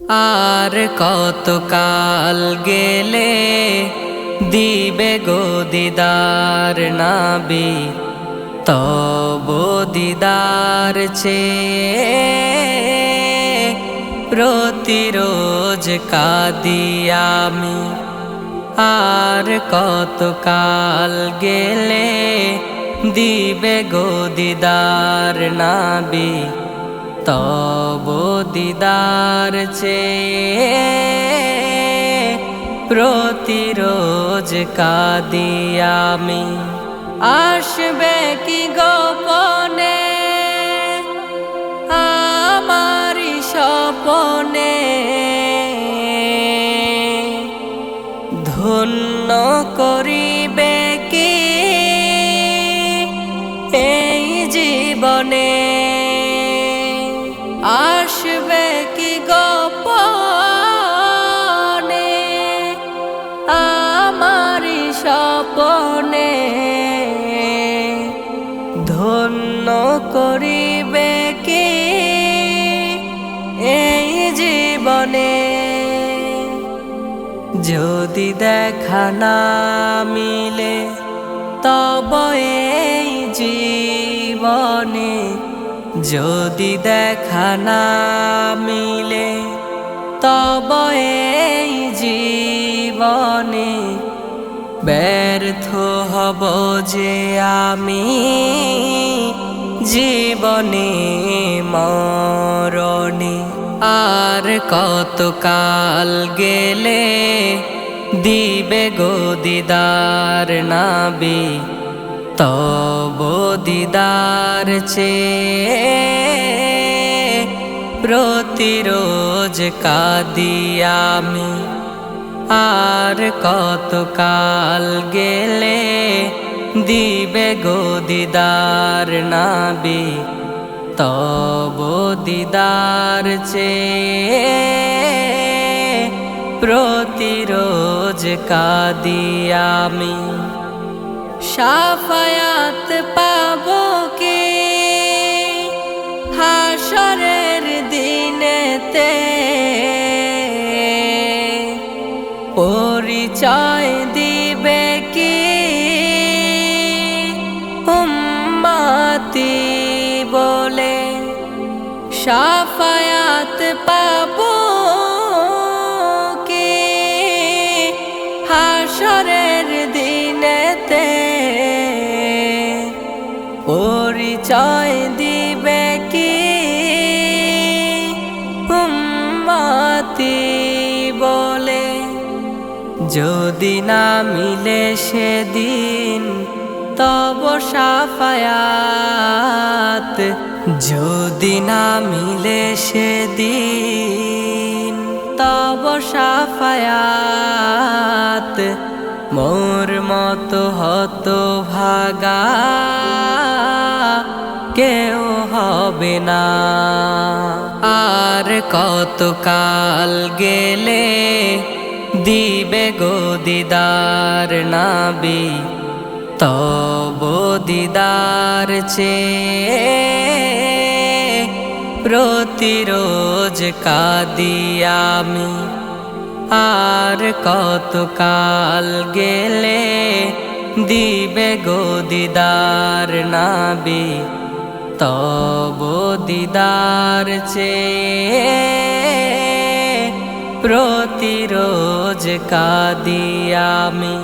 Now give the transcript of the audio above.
আর কতকাল গেলে দিবে গো দিদার নাবি, তব দিদার চেয়ে প্রতিরোজ কাঁদি আমি। আর কতকাল গেলে দিবে গো দিদার নাবি, তব দিদার চেয়ে প্রতিরোজ কাঁদি আমি। আসবে কি গোপনে আমারি স্বপনে, ধন্য করিবে কি এই জীবনে। আসবে কি গোপনে আমারি স্বপনে, ধন্য করিবে কি এই জীবনে। যদি দেখা না মিলে তব এই জীবনে, যদি দেখা না মিলে তব এই জীবনে, ব্যর্থ হব যে আমি জীবনে মরণে। আর কতকাল গেলে দিবে গো দিদার নাবি, তব দিদার চেয়ে প্রতিরোজ কাঁদি আমি। আর কতকাল গেলে দিবে গো দিদার নাবি, তব দিদার চেয়ে প্রতিরোজ কাঁদি আমি। শাফায়াত পাবো কি হাশরের দিনেতে, পরিচয় দিবে কি উম্মতি বলে। শাফায়াত পাবো কি হাশরের দিনেতে, পরিচয় দিবে কি উম্মতি বলে। যদি না মিলে সেদিন তব শাফায়াত, যদি না মিলে সেদিন তব শাফায়াত, মোর মতো হতভাগা কেউ হবে না। আর কতকাল গেলে দিবে গো দিদার নাবি, তব দিদার চেয়ে প্রতিরোজ কাঁদি আমি। আর কতকাল গেলে দিবে গো দিদার নাবি, তব দিদার চেয়ে প্রতিরোজ কাঁদি আমি।